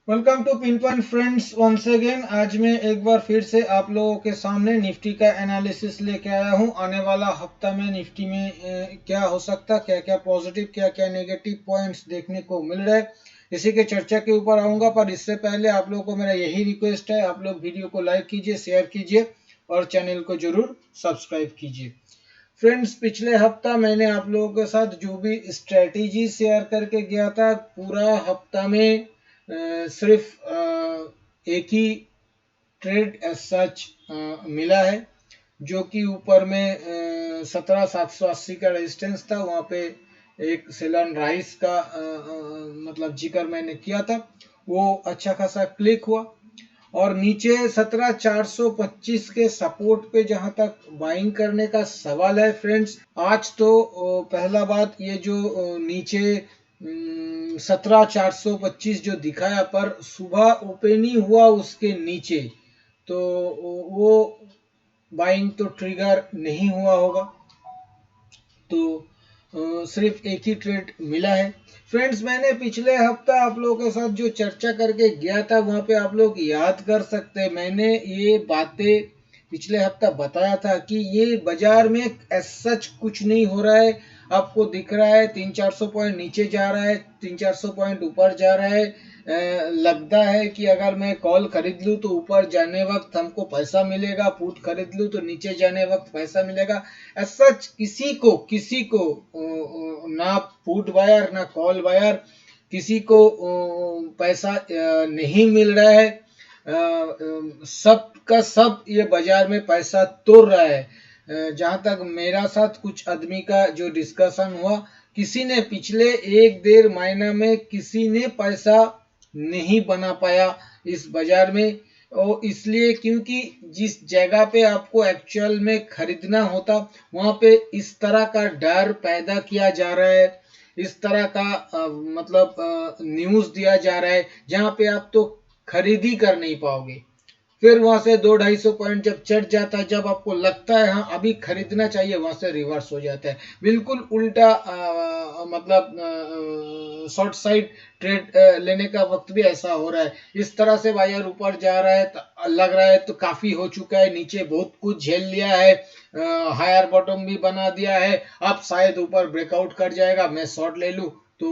Welcome to pin point friends once again. आज मैं एक बार फिर से आप लोगों के सामने निफ्टी का एनालिसिस लेके आया हूं। आने वाला हफ्ता में निफ्टी में क्या हो सकता, क्या क्या पॉजिटिव क्या क्या नेगेटिव पॉइंट्स देखने को मिल रहे, इसी के चर्चा के ऊपर आऊंगा। पर इससे पहले आप लोगों को मेरा यही रिक्वेस्ट है, आप लोग वीडियो को लाइक कीजिए, शेयर कीजिए और चैनल को जरूर सब्सक्राइब कीजिए। फ्रेंड्स, पिछले हफ्ता मैंने आप लोगों के साथ जो भी स्ट्रेटेजी शेयर करके गया था, पूरा हफ्ता में सिर्फ एक ही ट्रेड एज सच मिला है, जो कि ऊपर में 17,780 का रेजिस्टेंस था। वहां पे एक सेलन राइस का मतलब जिक्र मैंने किया था, वो अच्छा खासा क्लिक हुआ। और नीचे 17,425 के सपोर्ट पे जहां तक बाइंग करने का सवाल है फ्रेंड्स, आज तो पहला बात ये जो नीचे 17,425 जो दिखाया, पर सुबह ओपन ही हुआ उसके नीचे, तो वो बाइंग तो ट्रिगर नहीं हुआ होगा। तो सिर्फ एक ही ट्रेड मिला है फ्रेंड्स। मैंने पिछले हफ्ता आप लोगों के साथ जो चर्चा करके गया था, वहां पे आप लोग याद कर सकते हैं, मैंने ये बातें पिछले हफ्ता बताया था कि ये बाजार में एज सच कुछ नहीं हो रहा है। आपको दिख रहा है 300-400 पॉइंट नीचे जा रहा है, 300-400 पॉइंट ऊपर जा रहा है। लगता है कि अगर मैं कॉल खरीद लूं तो ऊपर जाने वक्त हमको पैसा मिलेगा, पुट खरीद लूं तो नीचे जाने वक्त पैसा मिलेगा। सच किसी को ना पुट बायर ना कॉल बायर, किसी को पैसा नहीं मिल रहा है। सब का सब ये बाजार में पैसा तोड़ रहा है। जहां तक मेरा साथ कुछ आदमी का जो डिस्कशन हुआ, किसी ने पिछले एक डेढ़ महीना में किसी ने पैसा नहीं बना पाया इस बाजार में। और इसलिए क्योंकि जिस जगह पे आपको एक्चुअल में खरीदना होता, वहां पे इस तरह का डर पैदा किया जा रहा है, इस तरह का मतलब न्यूज दिया जा रहा है, जहां पे आप तो खरीद ही कर नहीं पाओगे। फिर वहां से 200-250 पॉइंट जब चढ़ जाता है, जब आपको लगता है हाँ अभी खरीदना चाहिए, वहां से रिवर्स हो जाता है। बिल्कुल उल्टा मतलब शॉर्ट साइड ट्रेड लेने का वक्त भी ऐसा हो रहा है। इस तरह से बाजार ऊपर जा रहा है, लग रहा है तो काफी हो चुका है, नीचे बहुत कुछ झेल लिया है, हायर बॉटम भी बना दिया है, अब शायद ऊपर ब्रेकआउट कर जाएगा, मैं शॉर्ट ले लूं तो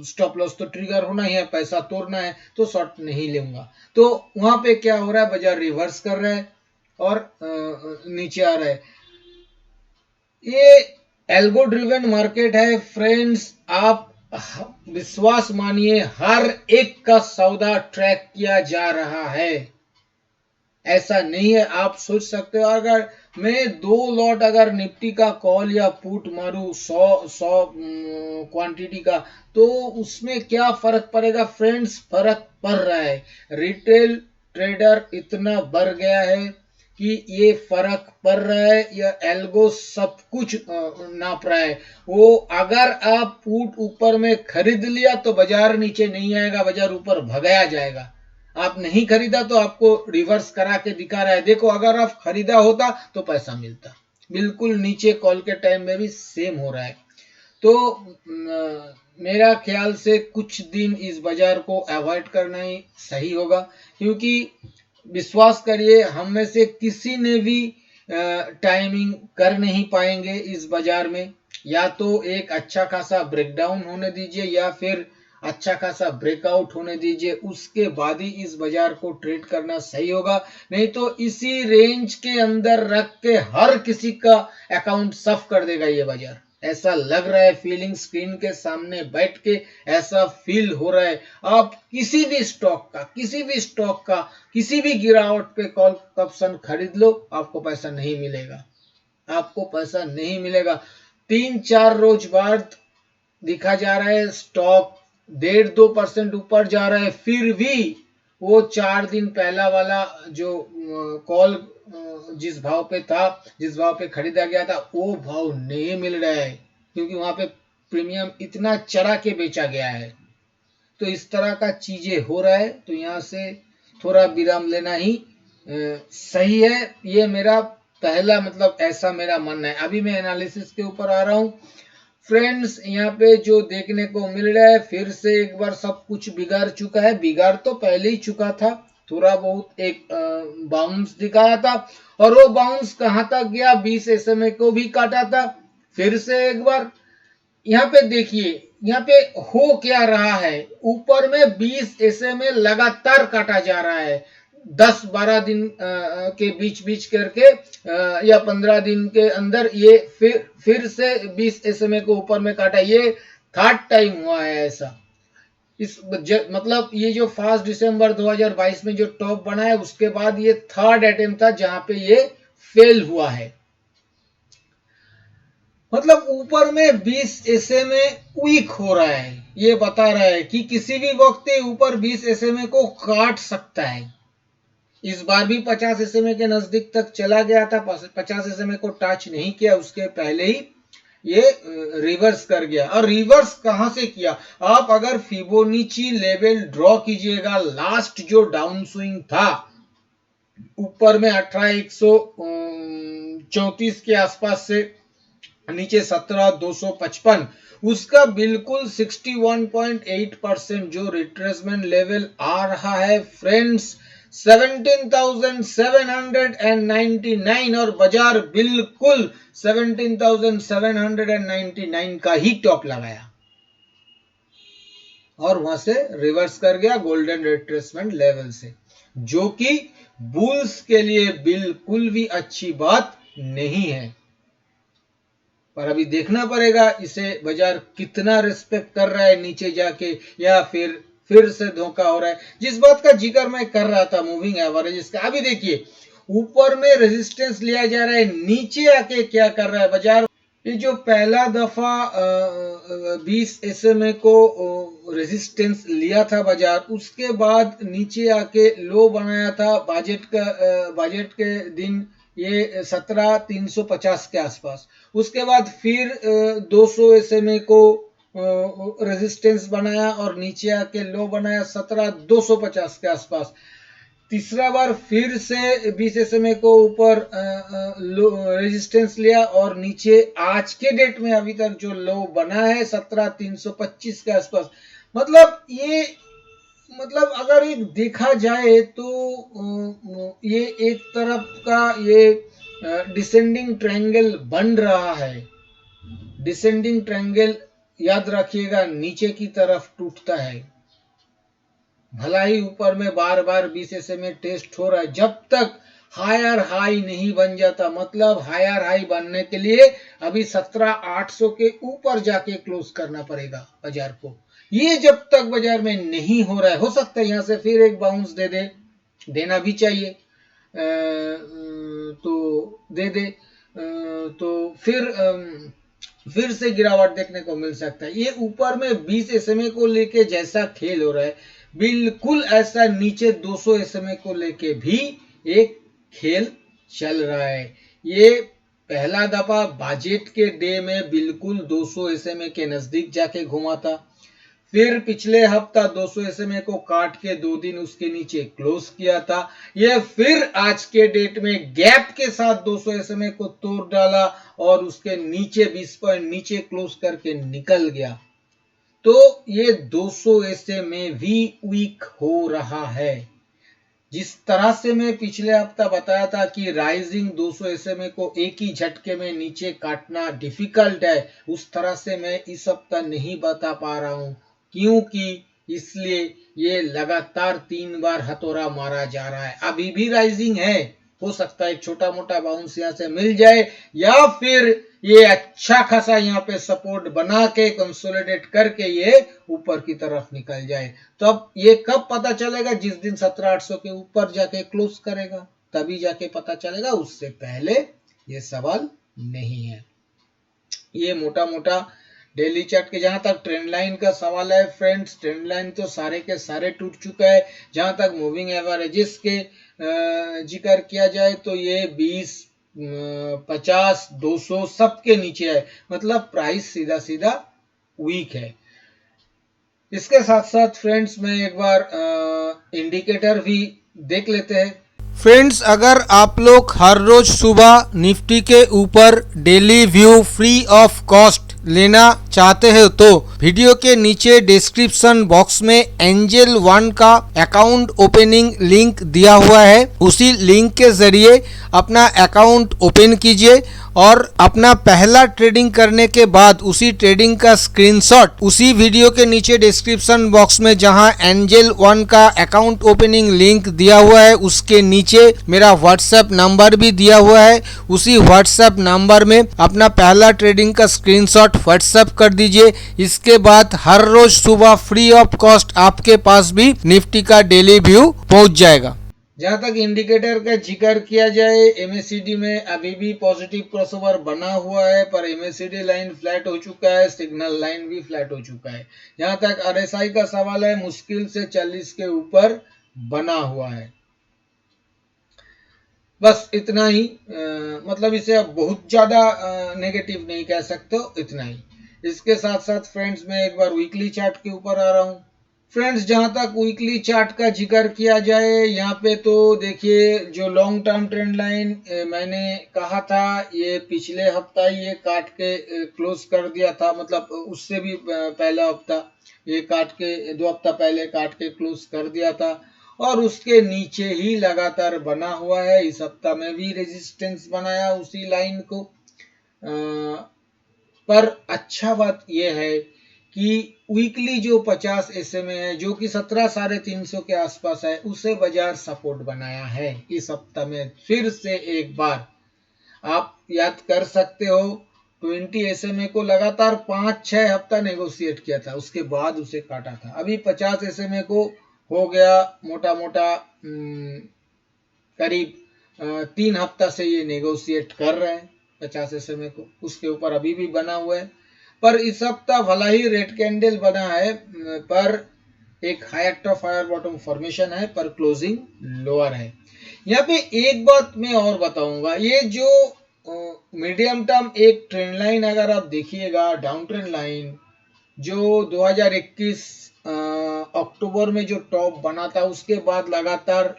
स्टॉप लॉस तो ट्रिगर होना ही है, पैसा तोड़ना है तो शॉर्ट नहीं लूंगा। तो वहां पे क्या हो रहा है, बाजार रिवर्स कर रहा है और नीचे आ रहा है। ये एल्गो ड्रिवन मार्केट है फ्रेंड्स। आप विश्वास मानिए, हर एक का सौदा ट्रैक किया जा रहा है। ऐसा नहीं है, आप सोच सकते हो अगर मैं 2 लॉट अगर निफ्टी का कॉल या पुट मारू 100 क्वांटिटी का, तो उसमें क्या फर्क पड़ेगा फ्रेंड्स? फर्क पड़ रहा है। रिटेल ट्रेडर इतना बढ़ गया है कि ये फर्क पड़ रहा है। यह एल्गो सब कुछ नाप रहा है। वो अगर आप पुट ऊपर में खरीद लिया तो बाजार नीचे नहीं आएगा, बाजार ऊपर भगाया जाएगा। आप नहीं खरीदा तो आपको रिवर्स करा के दिखा रहा है, देखो अगर आप खरीदा होता तो पैसा मिलता। बिल्कुल नीचे कॉल के टाइम में भी सेम हो रहा है। तो मेरा ख्याल से कुछ दिन इस बाजार को अवॉइड करना ही सही होगा, क्योंकि विश्वास करिए हम में से किसी ने भी टाइमिंग कर नहीं पाएंगे इस बाजार में। या तो एक अच्छा खासा ब्रेकडाउन होने दीजिए, या फिर अच्छा खासा ब्रेकआउट होने दीजिए, उसके बाद ही इस बाजार को ट्रेड करना सही होगा। नहीं तो इसी रेंज के अंदर रख के हर किसी का अकाउंट सफ कर देगा ये बाजार। ऐसा लग रहा है, फीलिंग स्क्रीन के सामने बैठ के ऐसा फील हो रहा है। आप किसी भी स्टॉक का किसी भी गिरावट पे कॉल ऑप्शन खरीद लो, आपको पैसा नहीं मिलेगा, आपको पैसा नहीं मिलेगा। 3-4 रोज बाद दिखा जा रहा है स्टॉक 1.5-2% ऊपर जा रहा है, फिर भी वो 4 दिन पहला वाला जो कॉल जिस भाव पे था, जिस भाव पे खरीदा गया था, वो भाव नहीं मिल रहा है, क्योंकि वहां पे प्रीमियम इतना चढ़ा के बेचा गया है। तो इस तरह का चीजें हो रहा है, तो यहाँ से थोड़ा विराम लेना ही सही है। ये मेरा पहला मतलब ऐसा मेरा मानना है। अभी मैं एनालिसिस के ऊपर आ रहा हूँ फ्रेंड्स यहाँ पे जो देखने को मिल रहा है, फिर से एक बार सब कुछ बिगाड़ चुका है। बिगाड़ तो पहले ही चुका था, थोड़ा बहुत एक बाउंस दिखाया था, और वो बाउंस कहां तक गया, 20 SMA को भी काटा था। फिर से एक बार यहाँ पे देखिए, यहाँ पे हो क्या रहा है, ऊपर में 20 SMA लगातार काटा जा रहा है, 10-12 दिन के बीच बीच करके, या 15 दिन के अंदर ये फिर से 20 SMA को ऊपर में काटा। ये थर्ड टाइम हुआ है ऐसा। मतलब ये जो 1 दिसंबर 2022 में जो टॉप बना है, उसके बाद ये थर्ड अटेम्प्ट था जहां पे ये फेल हुआ है। मतलब ऊपर में 20 SMA वीक हो रहा है, ये बता रहा है कि किसी भी वक्त ऊपर 20 SMA को काट सकता है। इस बार भी 50 SMA के नजदीक तक चला गया था, 50 SMA को टच नहीं किया, उसके पहले ही ये रिवर्स कर गया। और रिवर्स कहां से किया, आप अगर फिबोनाची लेवल ड्रॉ कीजिएगा, लास्ट जो डाउन स्विंग था ऊपर में 18,134 के आसपास से नीचे 17,255, उसका बिल्कुल 61.8% जो रिट्रेसमेंट लेवल आ रहा है फ्रेंड्स, 17,799, और बाजार बिल्कुल 17,799 का ही टॉप लगाया और वहां से रिवर्स कर गया गोल्डन रिट्रेसमेंट लेवल से, जो कि बुल्स के लिए बिल्कुल भी अच्छी बात नहीं है। पर अभी देखना पड़ेगा इसे बाजार कितना रिस्पेक्ट कर रहा है नीचे जाके, या फिर से धोखा हो रहा है। जिस बात का जिक्र मैं कर रहा था मूविंग एवरेज का, अभी देखिए ऊपर में रेजिस्टेंस लिया जा रहा है, नीचे आके क्या कर रहा है बाजार। ये जो पहला दफा 20 SMA को रेजिस्टेंस लिया था बाजार, उसके बाद नीचे आके लो बनाया था बजट के दिन, ये 17,350 के आसपास। उसके बाद फिर 200 SMA को रेजिस्टेंस बनाया और नीचे आके लो बनाया 17,250 के आसपास। तीसरा बार फिर से 20 SMA को ऊपर रेजिस्टेंस लिया और नीचे आज के डेट में अभी तक जो लो बना है 17,325 के आसपास। मतलब अगर एक देखा जाए तो ये एक तरफ का ये डिसेंडिंग ट्रायंगल बन रहा है। डिसेंडिंग ट्रायंगल याद रखिएगा नीचे की तरफ टूटता है, भला ही ऊपर में बार बार 20 SMA टेस्ट हो रहा है, जब तक हायर हाई नहीं बन जाता। मतलब हायर हाई बनने के लिए अभी 17,800 के ऊपर जाके क्लोज करना पड़ेगा बाजार को। ये जब तक बाजार में नहीं हो रहा है, हो सकता है यहां से फिर एक बाउंस देना भी चाहिए, तो दे दे, तो फिर से गिरावट देखने को मिल सकता है। ये ऊपर में 20 SMA को लेके जैसा खेल हो रहा है, बिल्कुल ऐसा नीचे 200 SMA को लेके भी एक खेल चल रहा है। ये पहला दफा बजट के डे में बिल्कुल 200 SMA के नजदीक जाके घुमा था, फिर पिछले हफ्ता 200 SMA को काट के 2 दिन उसके नीचे क्लोज किया था। ये फिर आज के डेट में गैप के साथ 200 SMA को तोड़ डाला और उसके नीचे 20 पॉइंट नीचे क्लोज करके निकल गया। तो ये 200 SMA भी वीक हो रहा है। जिस तरह से मैं पिछले हफ्ता बताया था कि राइजिंग 200 SMA को एक ही झटके में नीचे काटना डिफिकल्ट है, उस तरह से मैं इस हफ्ता नहीं बता पा रहा हूं, क्योंकि इसलिए ये लगातार 3 बार हथौड़ा मारा जा रहा है। अभी भी राइजिंग है, हो सकता है छोटा मोटा बाउंस यहां से मिल जाए, या फिर ये अच्छा खासा यहाँ पे सपोर्ट बना के कंसोलिडेट करके ये ऊपर की तरफ निकल जाए। तो अब ये कब पता चलेगा, जिस दिन 17,800 के ऊपर जाके क्लोज करेगा तभी जाके पता चलेगा, उससे पहले ये सवाल नहीं है। ये मोटा मोटा डेली चार्ट के जहां तक ट्रेंड लाइन का सवाल है फ्रेंड्स, ट्रेंड लाइन तो सारे के सारे टूट चुका है। जहां तक मूविंग एवरेजेस के जिक्र किया जाए तो ये 20, 50, 200 सबके नीचे है, मतलब प्राइस सीधा सीधा वीक है। इसके साथ साथ फ्रेंड्स में एक बार इंडिकेटर भी देख लेते हैं। फ्रेंड्स, अगर आप लोग हर रोज सुबह निफ्टी के ऊपर daily view free of cost लेना चाहते हो तो वीडियो के नीचे डिस्क्रिप्शन बॉक्स में एंजल वन का अकाउंट ओपनिंग लिंक दिया हुआ है। उसी लिंक के जरिए अपना अकाउंट ओपन कीजिए और अपना पहला ट्रेडिंग करने के बाद उसी ट्रेडिंग का स्क्रीनशॉट उसी वीडियो के नीचे डिस्क्रिप्शन बॉक्स में जहां एंजल वन का अकाउंट ओपनिंग लिंक दिया हुआ है उसके नीचे मेरा व्हाट्सएप नंबर भी दिया हुआ है। उसी व्हाट्सएप नंबर में अपना पहला ट्रेडिंग का स्क्रीनशॉट व्हाट्सएप कर दीजिए। इसके बाद हर रोज सुबह फ्री ऑफ कॉस्ट आपके पास भी निफ्टी का डेली व्यू पहुंच जाएगा। जहां तक इंडिकेटर का जिक्र किया जाए, एमएससीडी में अभी भी पॉजिटिव क्रॉसओवर बना हुआ है, पर एमएससीडी लाइन फ्लैट हो चुका है, सिग्नल लाइन भी फ्लैट हो चुका है। जहां तक आरएसआई का सवाल है, मुश्किल से 40 के ऊपर बना हुआ है। बस इतना ही, मतलब इसे अब बहुत ज्यादा नेगेटिव नहीं कह सकते हो, इतना ही। इसके साथ साथ फ्रेंड्स मैं एक बार वीकली चार्ट के ऊपर आ रहा हूं। फ्रेंड्स जहां तक वीकली चार्ट का जिक्र किया जाए, यहाँ पे तो देखिए जो लॉन्ग टर्म ट्रेंड लाइन मैंने कहा था, ये पिछले हफ्ता ही ये काट के क्लोज कर दिया था, मतलब उससे भी पहला हफ्ता ये काट के 2 हफ्ता पहले काट के क्लोज कर दिया था और उसके नीचे ही लगातार बना हुआ है। इस हफ्ता में भी रेजिस्टेंस बनाया उसी लाइन को, पर अच्छा बात यह है कि वीकली जो 50 SMA है जो कि 17,350 के आसपास है, उसे बाजार सपोर्ट बनाया है। इस हफ्ता में फिर से एक बार आप याद कर सकते हो, 20 SMA को लगातार 5-6 हफ्ता नेगोशिएट किया था, उसके बाद उसे काटा था। अभी 50 SMA को हो गया मोटा मोटा करीब 3 हफ्ता से ये नेगोशिएट कर रहे हैं 50 SMA को, उसके ऊपर अभी भी बना हुआ है। पर इस हफ्ता भला ही रेड कैंडल बना है, पर एक higher top higher bottom formation है, पर क्लोजिंग लोअर है। यहाँ पे एक बात मैं और बताऊंगा, ये जो मीडियम टर्म एक ट्रेंड लाइन अगर आप देखिएगा, डाउन ट्रेंड लाइन जो 2021 अक्टूबर में जो टॉप बना था, उसके बाद लगातार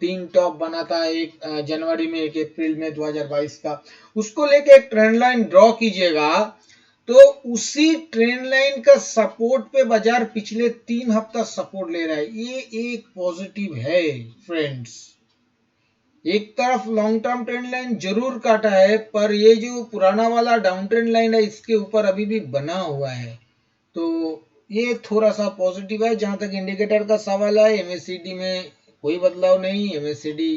3 टॉप बना था, एक जनवरी में, एक अप्रैल में 2022 का, उसको लेके एक ट्रेंड लाइन ड्रॉ कीजिएगा तो उसी ट्रेंड लाइन का सपोर्ट पे बाजार पिछले 3 हफ्ता सपोर्ट ले रहा है। ये एक पॉजिटिव है फ्रेंड्स। एक तरफ लॉन्ग टर्म ट्रेंड लाइन जरूर काटा है, पर ये जो पुराना वाला डाउन ट्रेंड लाइन है इसके ऊपर अभी भी बना हुआ है, तो ये थोड़ा सा पॉजिटिव है। जहां तक इंडिकेटर का सवाल है, एमएससीडी में कोई बदलाव नहीं, एमएससीडी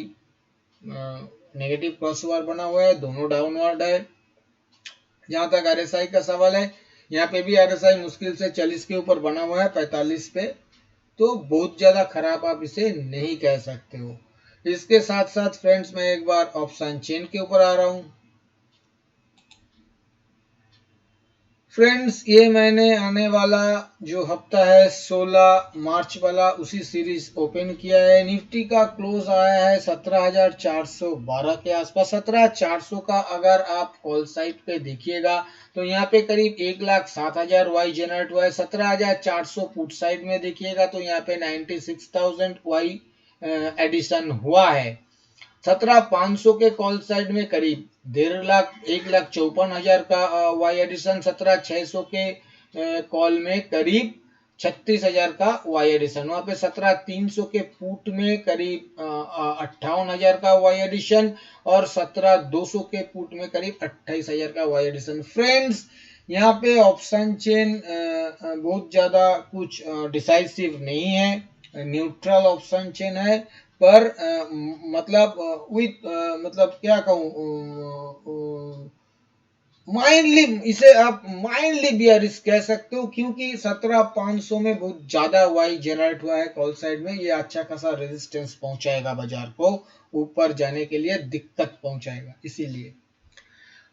नेगेटिव क्रॉसओवर बना हुआ है, दोनों डाउनवर्ड है। जहां तक आरएसआई का सवाल है, यहाँ पे भी आरएसआई मुश्किल से 40 के ऊपर बना हुआ है, 45 पे, तो बहुत ज्यादा खराब आप इसे नहीं कह सकते हो। इसके साथ साथ फ्रेंड्स मैं एक बार ऑप्शन चेन के ऊपर आ रहा हूं। फ्रेंड्स ये मैंने आने वाला जो हफ्ता है 16 मार्च वाला, उसी सीरीज ओपन किया है। निफ्टी का क्लोज आया है 17,412 के आसपास। 17,400 का अगर आप कॉल साइट पे देखिएगा तो यहाँ पे करीब 1,07,000 वाई जनरेट हुआ है। 17,400 पुट साइड में देखिएगा तो यहाँ पे 96,000 वाई एडिशन हुआ है। 17,500 के कॉल साइड में करीब 1,54,000 का वाई एडिशन। 17,600 के कॉल में करीब 36,000 का वाई एडिशन। वहां पे 17,300 के पुट में करीब 58,000 का वाई एडिशन और 17,200 के पुट में करीब 28,000 का वाई एडिशन। फ्रेंड्स यहाँ पे ऑप्शन चेन बहुत ज्यादा कुछ डिसाइसिव नहीं है, न्यूट्रल ऑप्शन चेन है, पर मतलब क्या कहूँ, माइंडली इसे आप माइंडली बियरिश कह सकते हो, क्योंकि 17,500 में बहुत ज्यादा वाई जनरेट हुआ है कॉल साइड में। ये अच्छा खासा रेजिस्टेंस पहुंचाएगा बाजार को, ऊपर जाने के लिए दिक्कत पहुंचाएगा। इसीलिए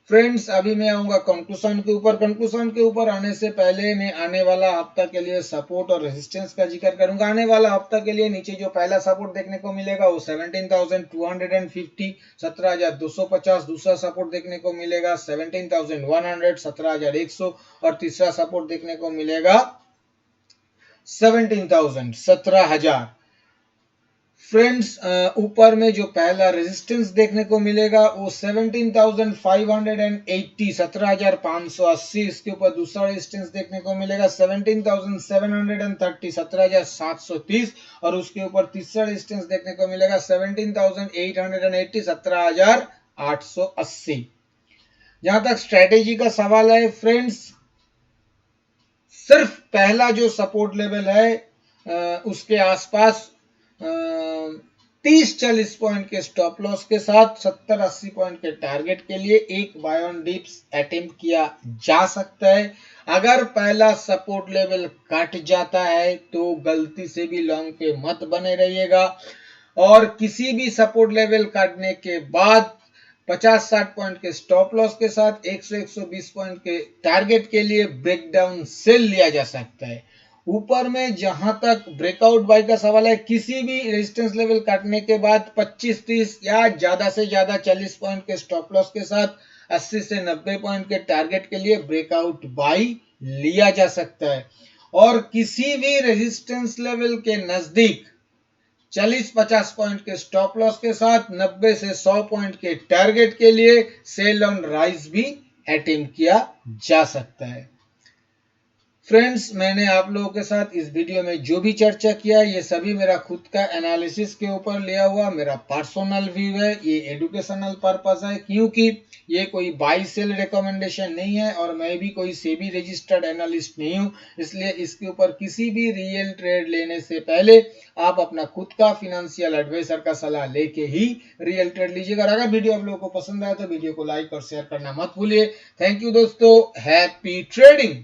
फ्रेंड्स अभी मैं आऊंगा कंक्लूजन के ऊपर। कंक्लूजन के ऊपर आने से पहले मैं आने वाला हफ्ता के लिए सपोर्ट और रेजिस्टेंस का जिक्र करूंगा। आने वाला हफ्ता के लिए नीचे जो पहला सपोर्ट देखने को मिलेगा वो 17,250, 17,250। दूसरा सपोर्ट देखने को मिलेगा 17,100, 17,100 और तीसरा सपोर्ट देखने को मिलेगा 17,000, 17,000। फ्रेंड्स ऊपर में जो पहला रेजिस्टेंस देखने को मिलेगा वो 17,580 17,580। इसके ऊपर दूसरा रेजिस्टेंस देखने को मिलेगा 17,730 17,730। और उसके ऊपर तीसरा रेजिस्टेंस देखने को मिलेगा 17,880 17,880। जहां तक स्ट्रेटेजी का सवाल है फ्रेंड्स, सिर्फ पहला जो सपोर्ट लेवल है उसके आसपास 30-40 पॉइंट के स्टॉप लॉस के साथ 70-80 पॉइंट के टारगेट के लिए एक बाय ऑन डिप्स अटेम्प्ट किया जा सकता है। अगर पहला सपोर्ट लेवल कट जाता है तो गलती से भी लॉन्ग पे मत बने रहिएगा, और किसी भी सपोर्ट लेवल काटने के बाद 50-60 पॉइंट के स्टॉप लॉस के साथ 100-120 पॉइंट के टारगेट के लिए ब्रेकडाउन सेल लिया जा सकता है। ऊपर में जहां तक ब्रेकआउट बाय का सवाल है, किसी भी रेजिस्टेंस लेवल काटने के बाद 25-30 या ज्यादा से ज्यादा 40 पॉइंट के स्टॉप लॉस के साथ 80 से 90 पॉइंट के टारगेट के लिए ब्रेकआउट बाय लिया जा सकता है। और किसी भी रेजिस्टेंस लेवल के नजदीक 40-50 पॉइंट के स्टॉप लॉस के साथ 90 से 100 पॉइंट के टारगेट के लिए सेल ऑन राइज भी अटेम्प्ट किया जा सकता है। फ्रेंड्स, मैंने आप लोगों के साथ इस वीडियो में जो भी चर्चा किया ये सभी मेरा खुद का एनालिसिस के ऊपर लिया हुआ मेरा पर्सनल व्यू है। ये एजुकेशनल पर्पस है, क्योंकि ये कोई बाई सेल रिकमेंडेशन नहीं है और मैं भी कोई सेबी रजिस्टर्ड एनालिस्ट नहीं हूं। इसलिए इसके ऊपर किसी भी रियल ट्रेड लेने से पहले आप अपना खुद का फिनेंशियल एडवाइजर का सलाह लेके ही रियल ट्रेड लीजिएगा। अगर वीडियो आप लोगों को पसंद आया तो वीडियो को लाइक और शेयर करना मत भूलिए। थैंक यू दोस्तों, हैप्पी ट्रेडिंग।